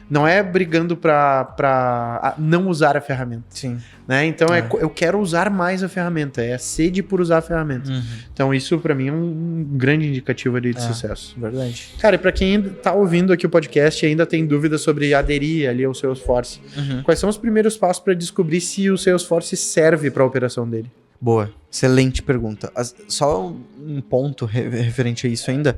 Não é brigando para não usar a ferramenta. Sim. Né? Então, eu quero usar mais a ferramenta. É a sede por usar a ferramenta. Então, isso para mim é um grande indicativo ali de sucesso. Verdade. Cara, e para quem ainda tá ouvindo aqui o podcast e ainda tem dúvidas sobre aderir ali ao Salesforce, quais são os primeiros passos para descobrir se o Salesforce serve para a operação dele? Boa, excelente pergunta. Só um ponto referente a isso ainda.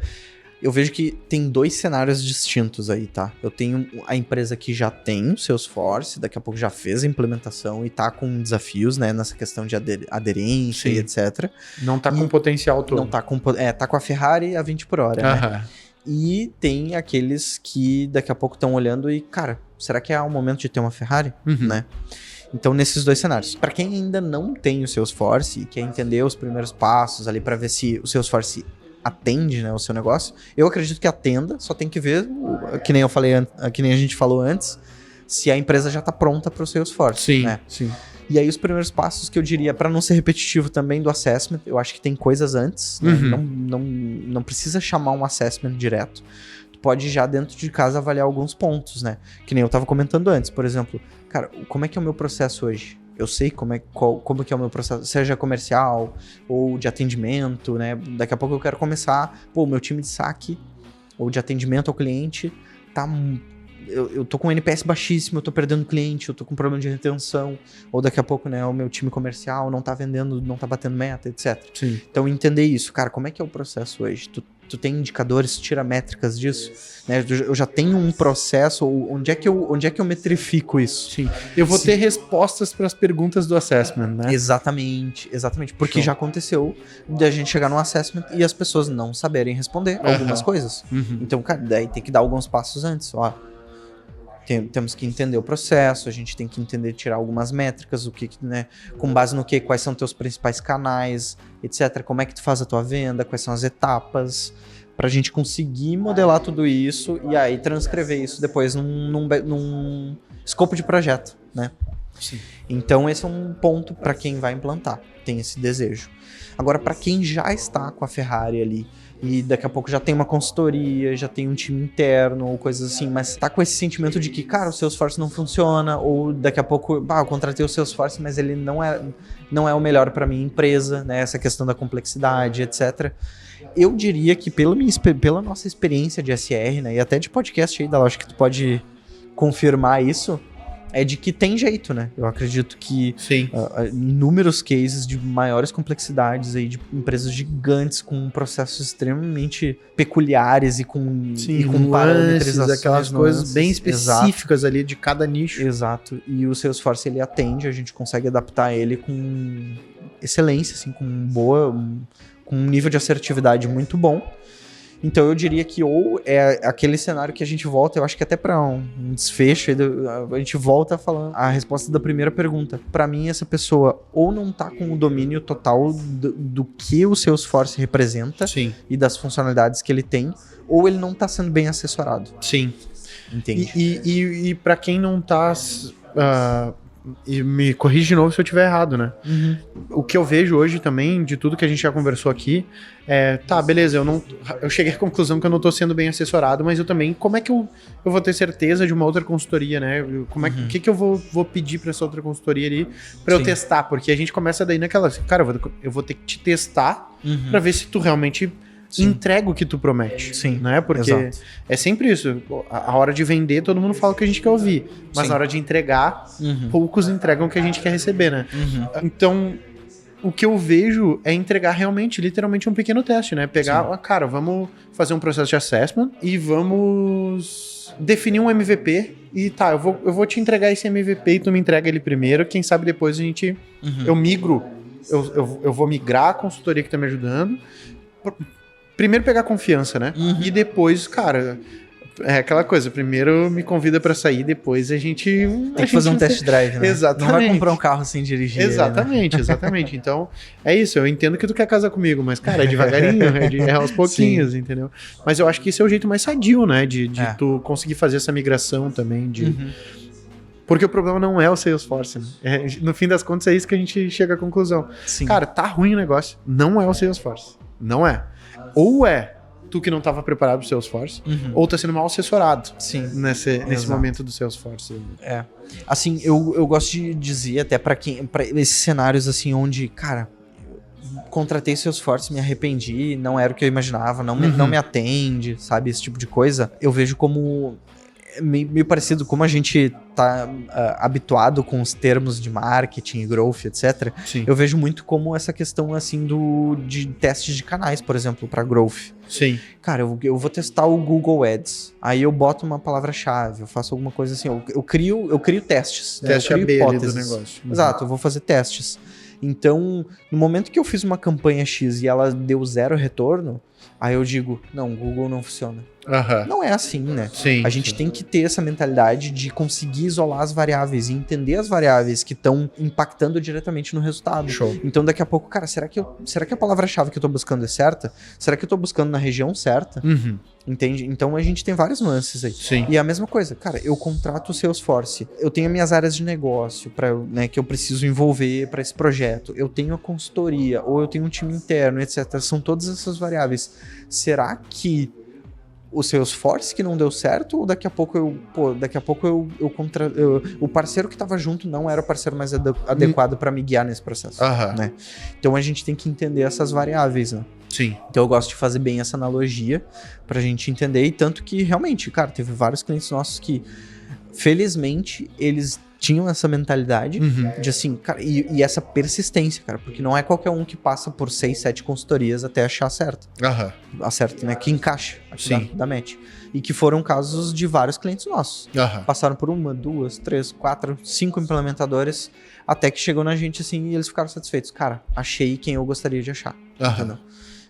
Eu vejo que tem 2 cenários distintos aí, tá? Eu tenho a empresa que já tem o Salesforce, daqui a pouco já fez a implementação e tá com desafios, né? Nessa questão de aderência e etc. Não tá com potencial todo. Não tá com... tá com a Ferrari a 20 por hora, né? E tem aqueles que daqui a pouco estão olhando e, cara, será que é o momento de ter uma Ferrari? Né? Então, nesses 2 cenários. Para quem ainda não tem o Salesforce e quer entender os primeiros passos ali para ver se o Salesforce atende, né, o seu negócio, eu acredito que atenda, só tem que ver, que nem eu falei, que nem a gente falou antes, se a empresa já está pronta para o Salesforce. Sim, né? sim. E aí os primeiros passos que eu diria, para não ser repetitivo também do assessment, eu acho que tem coisas antes, né? Não precisa chamar um assessment direto. Tu pode já dentro de casa avaliar alguns pontos, né? Que nem eu estava comentando antes, por exemplo, cara, como é que é o meu processo hoje? Eu sei como que é o meu processo, seja comercial ou de atendimento, né? Daqui a pouco eu quero começar, o meu time de saque ou de atendimento ao cliente tá... Eu tô com um NPS baixíssimo, eu tô perdendo cliente, eu tô com problema de retenção, ou daqui a pouco, né, o meu time comercial não tá vendendo, não tá batendo meta, etc. Sim. Então, entender isso. Cara, como é que é o processo hoje? Tu tem indicadores, tira métricas disso? Né? Eu já tenho um processo, onde é que eu metrifico isso? Sim. Eu vou ter respostas para as perguntas do assessment, né? Exatamente. Porque já aconteceu de a gente chegar no assessment e as pessoas não saberem responder algumas coisas. Então, cara, daí tem que dar alguns passos antes, ó. Temos que entender o processo, a gente tem que entender, tirar algumas métricas, o que, né, com base no que, quais são teus principais canais, etc. Como é que tu faz a tua venda, quais são as etapas, pra gente conseguir modelar tudo isso e aí transcrever isso depois num escopo de projeto, né? Sim. Então esse é um ponto para quem vai implantar, tem esse desejo. Agora, para quem já está com a Ferrari ali, e daqui a pouco já tem uma consultoria, já tem um time interno ou coisas assim, mas tá com esse sentimento de que, cara, o Salesforce não funciona, ou daqui a pouco, eu contratei o Salesforce, mas ele não é o melhor para minha empresa, né? Essa questão da complexidade, etc. Eu diria que pela nossa experiência de SR, né, e até de podcast aí da Loja, que tu pode confirmar isso, é de que tem jeito, né? Eu acredito que Sim. inúmeros cases de maiores complexidades aí, de empresas gigantes com processos extremamente peculiares e com, Sim, e com nuances, parametrizações, aquelas coisas bem nuances. específicas ali de cada nicho. Exato. E o Salesforce, ele atende, a gente consegue adaptar ele com excelência, assim, com um nível de assertividade muito bom. Então eu diria que ou é aquele cenário que a gente volta, eu acho que até para um desfecho, a gente volta falando a resposta da primeira pergunta. Para mim, essa pessoa ou não tá com o domínio total do que o Salesforce representa Sim. e das funcionalidades que ele tem, ou ele não tá sendo bem assessorado. Sim. Entende? E para quem não tá... e me corrige de novo se eu estiver errado, né? Uhum. O que eu vejo hoje também, de tudo que a gente já conversou aqui, tá, beleza, eu cheguei à conclusão que eu não tô sendo bem assessorado, mas eu também, como é que eu vou ter certeza de uma outra consultoria, né? Como é que eu vou pedir pra essa outra consultoria ali pra eu testar? Porque a gente começa daí naquela, cara, eu vou ter que te testar pra ver se tu realmente entrega o que tu promete. Sim, né? Porque exato. é sempre isso. A hora de vender, todo mundo fala o que a gente quer ouvir. Mas na hora de entregar, poucos entregam o que a gente quer receber, né? Então, o que eu vejo é entregar realmente, literalmente, um pequeno teste, né? Pegar, cara, vamos fazer um processo de assessment e vamos definir um MVP e tá, eu vou te entregar esse MVP e tu me entrega ele primeiro, quem sabe depois a gente... Eu migro, eu vou migrar a consultoria que tá me ajudando. Primeiro pegar confiança, né? E depois, cara, é aquela coisa, primeiro me convida pra sair, depois a gente... Tem que fazer um test drive, né? Exatamente. Não vai comprar um carro sem dirigir. Exatamente, né? Exatamente. Então, é isso, eu entendo que tu quer casar comigo, mas, cara, é devagarinho, é aos pouquinhos, entendeu? Mas eu acho que esse é o jeito mais sadio, né? De tu conseguir fazer essa migração também, Porque o problema não é o Salesforce, né? No fim das contas, é isso que a gente chega à conclusão. Sim. Cara, tá ruim o negócio, não é o Salesforce. Não é. Ou é tu que não estava preparado pro Salesforce, ou tá sendo mal assessorado nesse momento do Salesforce. Assim, eu gosto de dizer até para esses cenários assim onde, cara, contratei Salesforce, me arrependi, não era o que eu imaginava, não me atende, sabe, esse tipo de coisa. Eu vejo como meio parecido, como a gente tá habituado com os termos de marketing, growth, etc. Sim. Eu vejo muito como essa questão assim de testes de canais, por exemplo, para growth. Sim. Cara, eu vou testar o Google Ads. Aí eu boto uma palavra-chave, eu faço alguma coisa assim. Eu crio testes. Teste né? Eu crio AB do negócio. Exato, eu vou fazer testes. Então, no momento que eu fiz uma campanha X e ela deu 0 retorno, aí eu digo, não, o Google não funciona. Não é assim, né? Sim, a gente tem que ter essa mentalidade de conseguir isolar as variáveis e entender as variáveis que estão impactando diretamente no resultado. Show. Então, daqui a pouco, cara, será que a palavra-chave que eu tô buscando é certa? Será que eu tô buscando na região certa? Entende? Então, a gente tem várias nuances aí. Sim. E a mesma coisa, cara, eu contrato o Salesforce, eu tenho as minhas áreas de negócio né, que eu preciso envolver para esse projeto, eu tenho a consultoria, ou eu tenho um time interno, etc. São todas essas variáveis. Será que o Salesforce que não deu certo, ou daqui a pouco o parceiro que estava junto não era o parceiro mais adequado para me guiar nesse processo, né? Então a gente tem que entender essas variáveis, né? Sim. Então eu gosto de fazer bem essa analogia pra gente entender, e tanto que realmente, cara, teve vários clientes nossos que, felizmente, eles tinham essa mentalidade de assim, cara, e essa persistência, cara, porque não é qualquer um que passa por 6, 7 consultorias até achar certo. Acerto, né? Que encaixa da match. E que foram casos de vários clientes nossos. Passaram por 1, 2, 3, 4, 5 implementadores, até que chegou na gente assim e eles ficaram satisfeitos. Cara, achei quem eu gostaria de achar. Entendeu?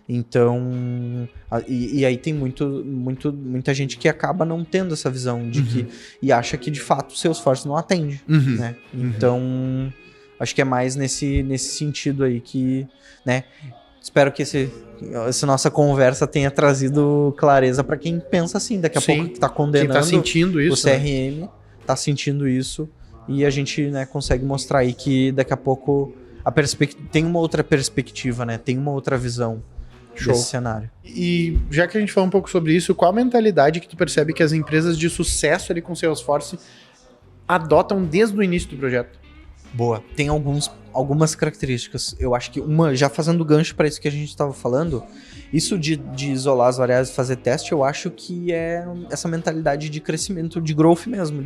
Então, e aí tem muita gente que acaba não tendo essa visão de que, e acha que de fato o Salesforce não atende, né? Então, acho que é mais nesse sentido aí que, né? Espero que essa nossa conversa tenha trazido clareza para quem pensa assim, daqui a pouco que tá condenando, quem tá sentindo isso, o CRM, tá sentindo isso, e a gente, né, consegue mostrar aí que daqui a pouco tem uma outra perspectiva, né? Tem uma outra visão. Show. Desse cenário. E já que a gente falou um pouco sobre isso, qual a mentalidade que tu percebe que as empresas de sucesso ali com Salesforce adotam desde o início do projeto? Boa. Tem algumas características. Eu acho que já fazendo gancho para isso que a gente estava falando, isso de isolar as variáveis e fazer teste, eu acho que é essa mentalidade de crescimento, de growth mesmo,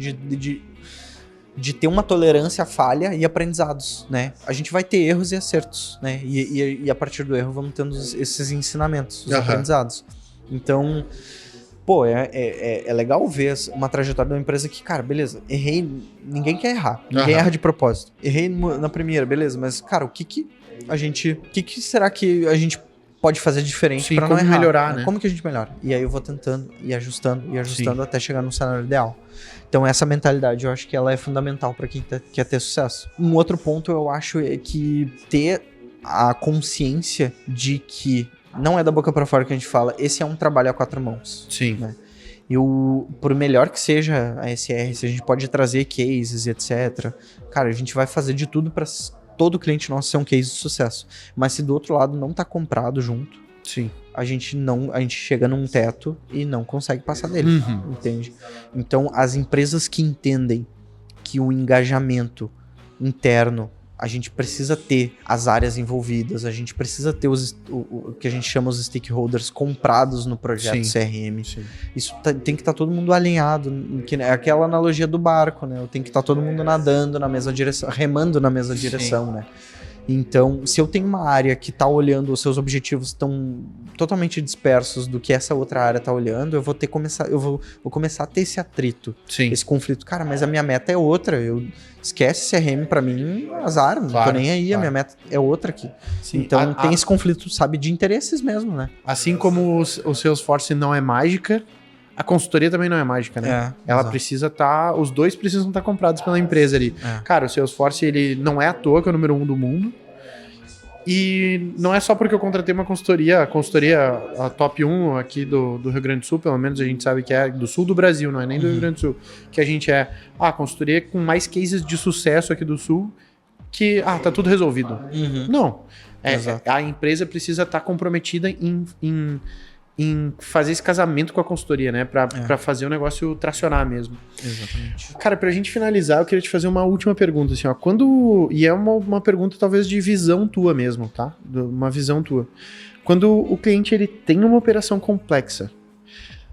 de ter uma tolerância à falha e aprendizados, né? A gente vai ter erros e acertos, né? E a partir do erro vamos tendo esses ensinamentos, os aprendizados. Então, pô, é legal ver uma trajetória de uma empresa que, cara, beleza, errei, ninguém quer errar, ninguém erra de propósito. Errei na primeira, beleza, mas, cara, o que será que a gente pode fazer diferente para não errar? Melhorar, né? Como que a gente melhora? E aí eu vou tentando e ajustando até chegar no cenário ideal. Então essa mentalidade eu acho que ela é fundamental para quem quer ter sucesso. Um outro ponto eu acho é que ter a consciência de que não é da boca para fora que a gente fala, esse é um trabalho a 4 mãos. Sim. Né? E por melhor que seja a SR, se a gente pode trazer cases e etc, cara, a gente vai fazer de tudo para todo cliente nosso ser um case de sucesso. Mas se do outro lado não tá comprado junto, sim, a gente chega num teto e não consegue passar dele, entende? Então, as empresas que entendem que o engajamento interno, a gente precisa ter as áreas envolvidas, a gente precisa ter o que a gente chama os stakeholders comprados no projeto CRM. Sim. Isso tem que estar todo mundo alinhado, que é aquela analogia do barco, né? Tem que estar todo mundo nadando na mesma direção, remando na mesma direção, né? Então, se eu tenho uma área que está olhando, os seus objetivos estão totalmente dispersos do que essa outra área está olhando, eu vou começar a ter esse atrito, esse conflito. Cara, mas a minha meta é outra. Esquece CRM para mim, azar, não tô nem aí, a minha meta é outra aqui. Sim, então tem esse conflito, sabe, de interesses mesmo, né? Assim como o Salesforce não é mágica, a consultoria também não é mágica, né? Ela precisa os dois precisam estar comprados pela empresa ali. Cara, o Salesforce, ele não é à toa que é o número 1 do mundo. E não é só porque eu contratei uma consultoria, a top 1 aqui do Rio Grande do Sul, pelo menos a gente sabe que é do sul do Brasil, não é nem do Rio Grande do Sul, que a gente é a consultoria com mais cases de sucesso aqui do sul, que, tá tudo resolvido. Não. A empresa precisa estar comprometida em fazer esse casamento com a consultoria, né? Pra fazer o negócio tracionar mesmo. Exatamente. Cara, pra gente finalizar, eu queria te fazer uma última pergunta, assim, ó. E é uma pergunta talvez de visão tua mesmo, tá? Uma visão tua. Quando o cliente, ele tem uma operação complexa,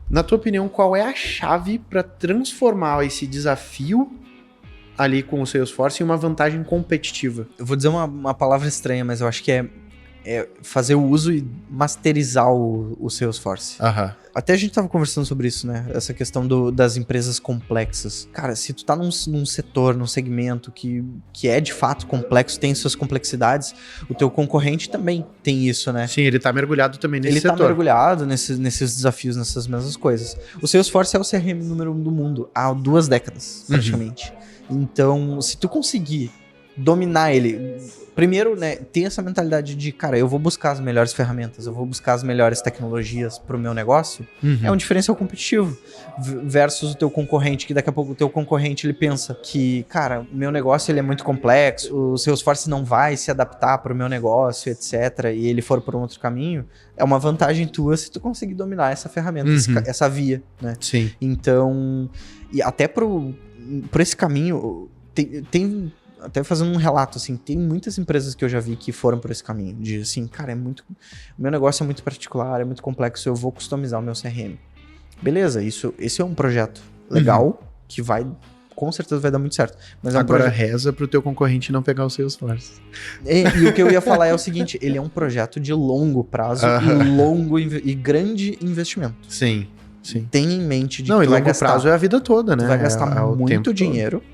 na tua opinião, qual é a chave pra transformar esse desafio ali com o Salesforce em uma vantagem competitiva? Eu vou dizer uma palavra estranha, mas eu acho que é fazer o uso e masterizar o Salesforce. Até a gente tava conversando sobre isso, né? Essa questão das empresas complexas. Cara, se tu tá num setor, num segmento que é de fato complexo, tem suas complexidades, o teu concorrente também tem isso, né? Sim, ele tá mergulhado também nesse setor. Ele tá mergulhado nesses desafios, nessas mesmas coisas. O Salesforce é o CRM número 1 do mundo há 2 décadas, praticamente. Então, se tu conseguir dominar ele, primeiro, né, ter essa mentalidade de, cara, eu vou buscar as melhores ferramentas, eu vou buscar as melhores tecnologias pro meu negócio, é um diferencial competitivo versus o teu concorrente, que daqui a pouco o teu concorrente, ele pensa que, cara, o meu negócio, ele é muito complexo, o Salesforce não vai se adaptar pro meu negócio, etc, e ele for por um outro caminho, é uma vantagem tua se tu conseguir dominar essa ferramenta, essa via, né? Sim. Então, e até por esse caminho, tem até fazendo um relato, assim, tem muitas empresas que eu já vi que foram por esse caminho, de assim, cara, o meu negócio é muito particular, é muito complexo, eu vou customizar o meu CRM. Beleza, esse é um projeto legal, que com certeza vai dar muito certo. Mas agora reza pro teu concorrente não pegar o Salesforce. E o que eu ia falar é o seguinte, ele é um projeto de longo prazo e grande investimento. Sim. Tem em mente de que tu vai longo gastar, prazo é a vida toda, né? Tu vai gastar muito dinheiro todo.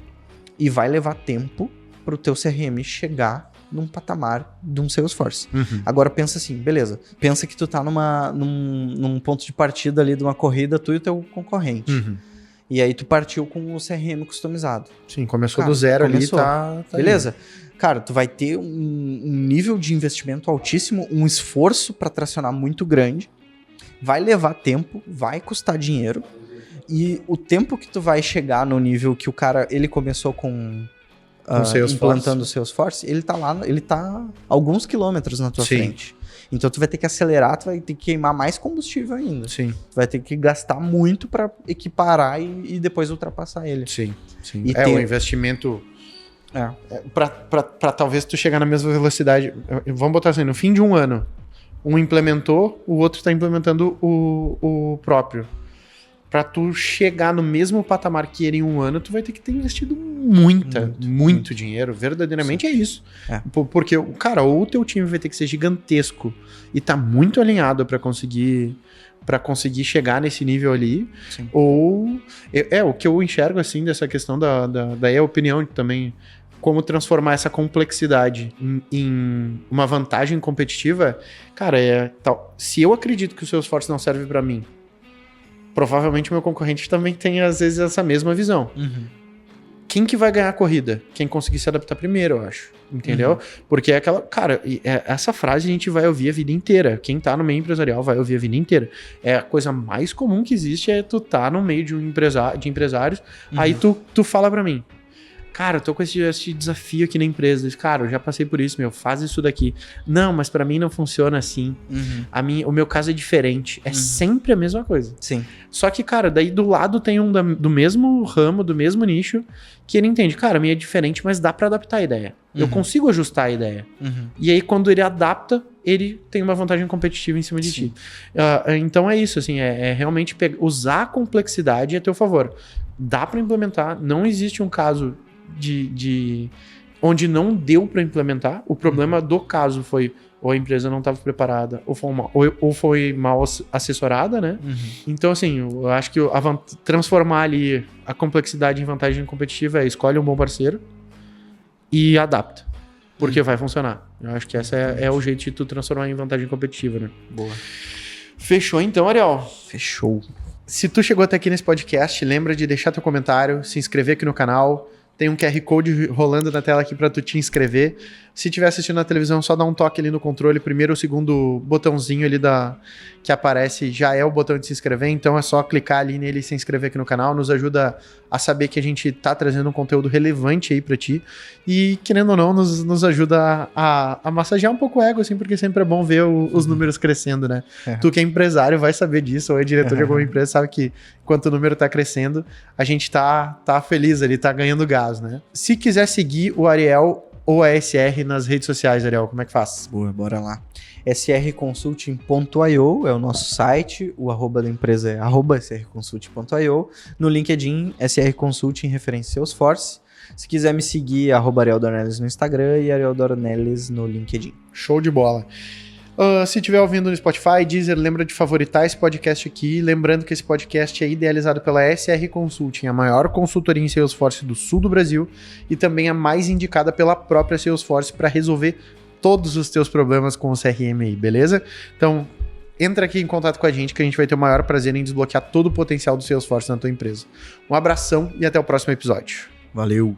E vai levar tempo pro teu CRM chegar num patamar de um Salesforce. Agora pensa assim, beleza. Pensa que tu tá num ponto de partida ali de uma corrida, tu e o teu concorrente. E aí tu partiu com o CRM customizado. Sim, começou do zero ali, tá beleza. Ali. Cara, tu vai ter um nível de investimento altíssimo, um esforço para tracionar muito grande, vai levar tempo, vai custar dinheiro, e o tempo que tu vai chegar no nível que o cara, ele começou com implantando o Salesforce, ele tá alguns quilômetros na tua frente. Então tu vai ter que acelerar, tu vai ter que queimar mais combustível ainda. Sim. Tu vai ter que gastar muito para equiparar e depois ultrapassar ele. Sim. O investimento... Pra talvez tu chegar na mesma velocidade. Vamos botar assim, no fim de um ano, um implementou, o outro tá implementando o próprio. Pra tu chegar no mesmo patamar que ele em um ano, tu vai ter que ter investido muito dinheiro. Verdadeiramente é isso. Porque, cara, ou o teu time vai ter que ser gigantesco e tá muito alinhado pra conseguir chegar nesse nível ali. Sim. Ou... o que eu enxergo, assim, dessa questão daí a opinião também... Como transformar essa complexidade em uma vantagem competitiva, cara, se eu acredito que o Salesforce não serve pra mim, provavelmente meu concorrente também tem, às vezes, essa mesma visão. Quem que vai ganhar a corrida? Quem conseguir se adaptar primeiro, eu acho. Entendeu? Porque é aquela... Cara, essa frase a gente vai ouvir a vida inteira. Quem tá no meio empresarial vai ouvir a vida inteira. É a coisa mais comum que existe, é tu tá no meio de de empresários, aí tu fala pra mim, cara, eu tô com esse desafio aqui na empresa. Cara, eu já passei por isso, faz isso daqui. Não, mas pra mim não funciona assim. O meu caso é diferente. É sempre a mesma coisa. Sim. Só que, cara, daí do lado tem um do mesmo ramo, do mesmo nicho, que ele entende, cara, a minha é diferente, mas dá pra adaptar a ideia. Eu consigo ajustar a ideia. E aí, quando ele adapta, ele tem uma vantagem competitiva em cima de ti. Então é isso, assim, é realmente usar a complexidade a teu favor. Dá pra implementar, não existe um caso onde não deu para implementar. O problema do caso foi ou a empresa não estava preparada ou foi mal assessorada, né? Então, assim, eu acho que transformar ali a complexidade em vantagem competitiva é escolhe um bom parceiro e adapta, porque vai funcionar. Eu acho que essa é o jeito de tu transformar em vantagem competitiva, né? Boa. Fechou então, Ariel? Fechou. Se tu chegou até aqui nesse podcast, lembra de deixar teu comentário, se inscrever aqui no canal. Tem um QR Code rolando na tela aqui para tu te inscrever. Se estiver assistindo na televisão, só dá um toque ali no controle. Primeiro ou segundo botãozinho ali que aparece já é o botão de se inscrever. Então é só clicar ali nele e se inscrever aqui no canal. Nos ajuda a saber que a gente tá trazendo um conteúdo relevante aí para ti. E, querendo ou não, nos ajuda a massagear um pouco o ego, assim, porque sempre é bom ver os números crescendo, né? Tu que é empresário vai saber disso, ou é diretor de alguma empresa, sabe que enquanto o número tá crescendo, a gente tá feliz ali, tá ganhando gás, né? Se quiser seguir o Ariel ou a SR nas redes sociais, Ariel, como é que faz? Boa, bora lá. srconsulting.io é o nosso site, o arroba da empresa é @srconsulting.io. No LinkedIn, SR Consulting, referência Salesforce. Se quiser me seguir, @Ariel Dornelles no Instagram e Ariel Dornelles no LinkedIn. Show de bola. Se estiver ouvindo no Spotify, Deezer, lembra de favoritar esse podcast aqui. Lembrando que esse podcast é idealizado pela SR Consulting, a maior consultoria em Salesforce do sul do Brasil e também a mais indicada pela própria Salesforce para resolver todos os teus problemas com o CRM aí, beleza? Então, entra aqui em contato com a gente que a gente vai ter o maior prazer em desbloquear todo o potencial do Salesforce na tua empresa. Um abração e até o próximo episódio. Valeu!